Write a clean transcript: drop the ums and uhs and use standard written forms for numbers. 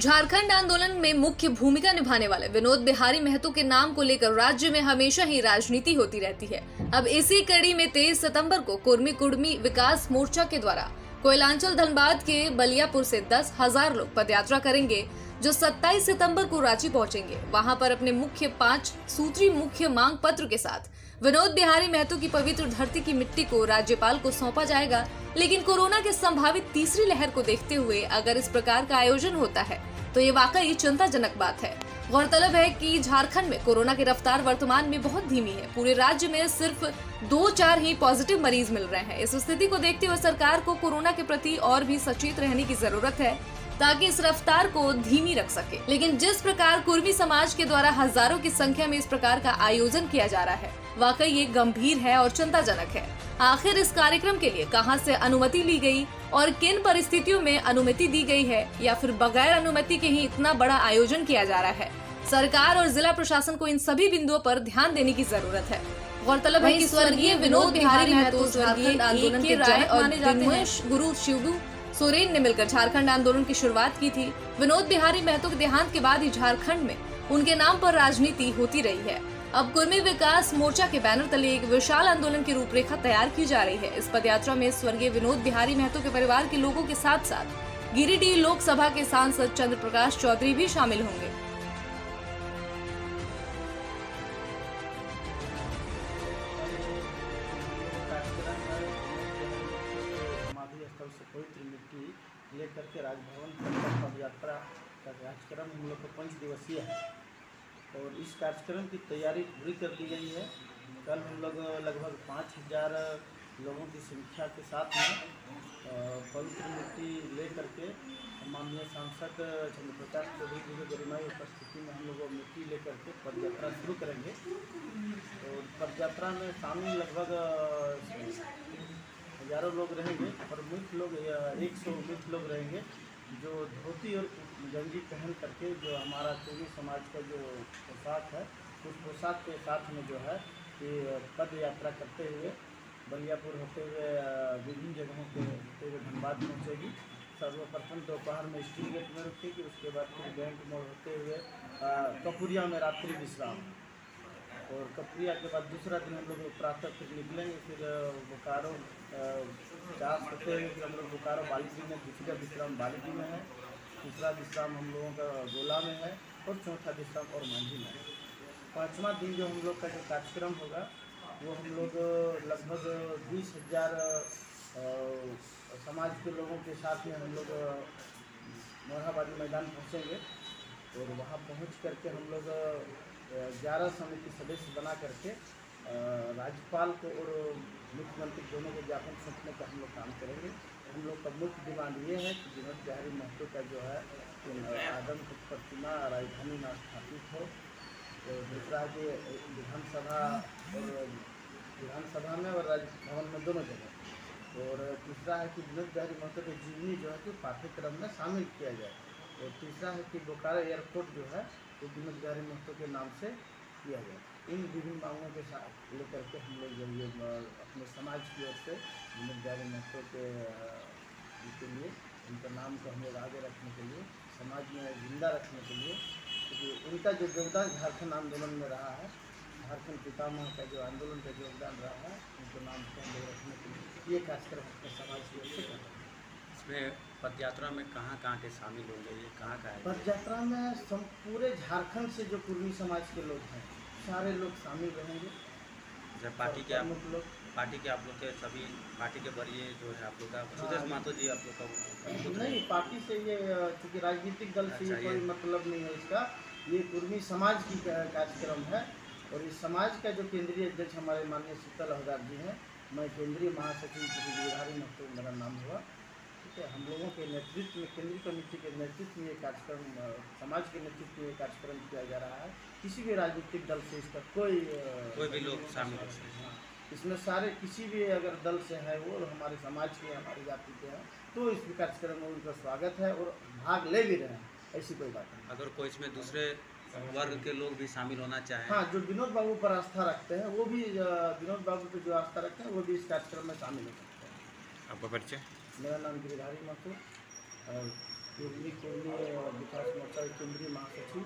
झारखंड आंदोलन में मुख्य भूमिका निभाने वाले विनोद बिहारी महतो के नाम को लेकर राज्य में हमेशा ही राजनीति होती रहती है। अब इसी कड़ी में 23 सितंबर को कुर्मी कुर्मी विकास मोर्चा के द्वारा कोयलांचल धनबाद के बलियापुर से 10,000 लोग पदयात्रा करेंगे, जो 27 सितंबर को रांची पहुंचेंगे। वहां पर अपने मुख्य 5 सूत्री मुख्य मांग पत्र के साथ विनोद बिहारी महतो की पवित्र धरती की मिट्टी को राज्यपाल को सौंपा जाएगा। लेकिन कोरोना के संभावित तीसरी लहर को देखते हुए अगर इस प्रकार का आयोजन होता है तो ये वाकई चिंताजनक बात है। गौरतलब है कि झारखंड में कोरोना की रफ्तार वर्तमान में बहुत धीमी है। पूरे राज्य में सिर्फ 2-4 ही पॉजिटिव मरीज मिल रहे हैं। इस स्थिति को देखते हुए सरकार को कोरोना के प्रति और भी सचेत रहने की जरूरत है ताकि इस रफ्तार को धीमी रख सके। लेकिन जिस प्रकार कुर्मी समाज के द्वारा हजारों की संख्या में इस प्रकार का आयोजन किया जा रहा है, वाकई ये गंभीर है और चिंताजनक है। आखिर इस कार्यक्रम के लिए कहां से अनुमति ली गई और किन परिस्थितियों में अनुमति दी गई है, या फिर बगैर अनुमति के ही इतना बड़ा आयोजन किया जा रहा है? सरकार और जिला प्रशासन को इन सभी बिंदुओं पर ध्यान देने की जरूरत है। गौरतलब है कि स्वर्गीय विनोद बिहारी महतो झारखंड आंदोलन के जनक माने जाते हैं। गुरु शिबू सोरेन ने मिलकर झारखंड आंदोलन की शुरुआत की थी। विनोद बिहारी महतो के देहांत के बाद ही झारखंड में उनके नाम पर राजनीति होती रही है। अब कुर्मी विकास मोर्चा के बैनर तले एक विशाल आंदोलन की रूपरेखा तैयार की जा रही है। इस पदयात्रा में स्वर्गीय विनोद बिहारी महतो के परिवार के लोगों के साथ साथ गिरिडीह लोकसभा के सांसद चंद्र प्रकाश चौधरी भी शामिल होंगे। पवित्र मिट्टी लेकर के राजभवन तक पद यात्रा का कार्यक्रम हम लोग को 5 दिवसीय है और इस कार्यक्रम की तैयारी पूरी कर दी गई है। कल हम लोग लगभग 5,000 लोगों की संख्या के साथ में पवित्र मिट्टी ले करके माननीय सांसद चंद्र प्रकाश चौधरी जी की गरिमाई उपस्थिति में हम लोग मिट्टी लेकर के पद यात्रा शुरू करेंगे। और पद यात्रा में शामिल लगभग हजारों लोग रहेंगे और मुख्य लोग 100 मुख्य लोग रहेंगे जो धोती और गंजी पहन करके जो हमारा कुर्मी समाज का जो पोशाक है उस पोशाक के साथ में जो है कि पद यात्रा करते हुए बलियापुर होते हुए विभिन्न जगहों के होते हुए धनबाद पहुँचेगी। सर्वप्रथम दोपहर में स्टील गेट में रुकेगी, उसके बाद फिर बैंक मोड़ होते हुए कपुरिया में रात्रि विश्राम और कपुरिया के बाद दूसरा दिन हम लोग प्रातः फिर निकलेंगे। फिर बोकारो चार होते हुए फिर हम लोग बोकारो बालीडी में, दूसरा विश्राम बालीडी में है, तीसरा विश्राम हम लोगों का गोला में है और चौथा विश्राम और मांझी में है। 5वां दिन जो हम लोग का जो कार्यक्रम होगा वो हम लोग लगभग 20,000 समाज के लोगों के साथ में हम लोग मोरहाबादी मैदान पहुँचेंगे और वहाँ पहुँच करके हम लोग 11 समिति सदस्य बना करके राज्यपाल को और मुख्यमंत्री दोनों को ज्ञापन सौंपने का हम लोग काम करेंगे। हम लोग का मुख्य डिमांड ये है कि विनोद बिहारी महतो का जो है आदमकद प्रतिमा राजधानी में स्थापित हो। तो दूसरा है कि विधानसभा में और राजभवन में दोनों जगह। और तीसरा है कि विनोद बिहारी महतो की जीवनी जो है कि पाठ्यक्रम में शामिल किया जाए। और तीसरा है कि बोकारो एयरपोर्ट जो है तो विनोद बिहारी महतो के नाम से किया जाए। इन विभिन्न मांगों के साथ लेकर के हम लोग जब ये अपने समाज की ओर से विनोद बिहारी महतो के लिए उनका नाम को हम लोग आगे रखने के लिए, समाज में जिंदा रखने के लिए, क्योंकि उनका जो योगदान झारखंड आंदोलन में रहा है, झारखंड पितामह का जो आंदोलन का योगदान रहा है, उनके नाम को हम लोग रखने के लिए ये कार्यक्रम अपने समाज की ओर से कर रहे हैं। इसमें पदयात्रा में कहाँ के शामिल होंगे, ये कहाँ का है? पदयात्रा में पूरे झारखंड से जो कुर्मी समाज के लोग हैं सारे लोग शामिल रहेंगे। जब पार्टी के आप लोग के सभी पार्टी के वरीय जो है आप लोग का सुदेश महतो जी आप लोग का नहीं, पार्टी से ये चूँकि राजनीतिक दल से ये कोई मतलब नहीं है इसका, ये कुर्मी समाज की कार्यक्रम है। और इस समाज का जो केंद्रीय अध्यक्ष हमारे माननीय शीतल हरदार जी हैं, मैं केंद्रीय महासचिव बिहारी महतो मेरा नाम हुआ, ठीक है। हम लोगों के नेतृत्व में, केंद्रीय कमेटी के नेतृत्व में ये कार्यक्रम, समाज के नेतृत्व में ये कार्यक्रम किया जा रहा है। किसी भी राजनीतिक दल से इसका कोई भी लोग शामिल हो सकते हैं इसमें, सारे किसी भी अगर दल से है वो हमारे समाज के, हमारी जाति के हैं तो इस कार्यक्रम में उनका स्वागत है और भाग ले भी रहे हैं, ऐसी कोई बात नहीं। अगर कोई इसमें दूसरे वर्ग के लोग भी शामिल होना चाहें, हाँ, जो विनोद बाबू पर आस्था रखते हैं वो भी, विनोद बाबू पर जो आस्था रखते हैं वो भी इस कार्यक्रम में शामिल हो सकते हैं। आपका परिचय? मेरा नाम गिरिधारी महतो और कुर्मी विकास केंद्रीय महासचिव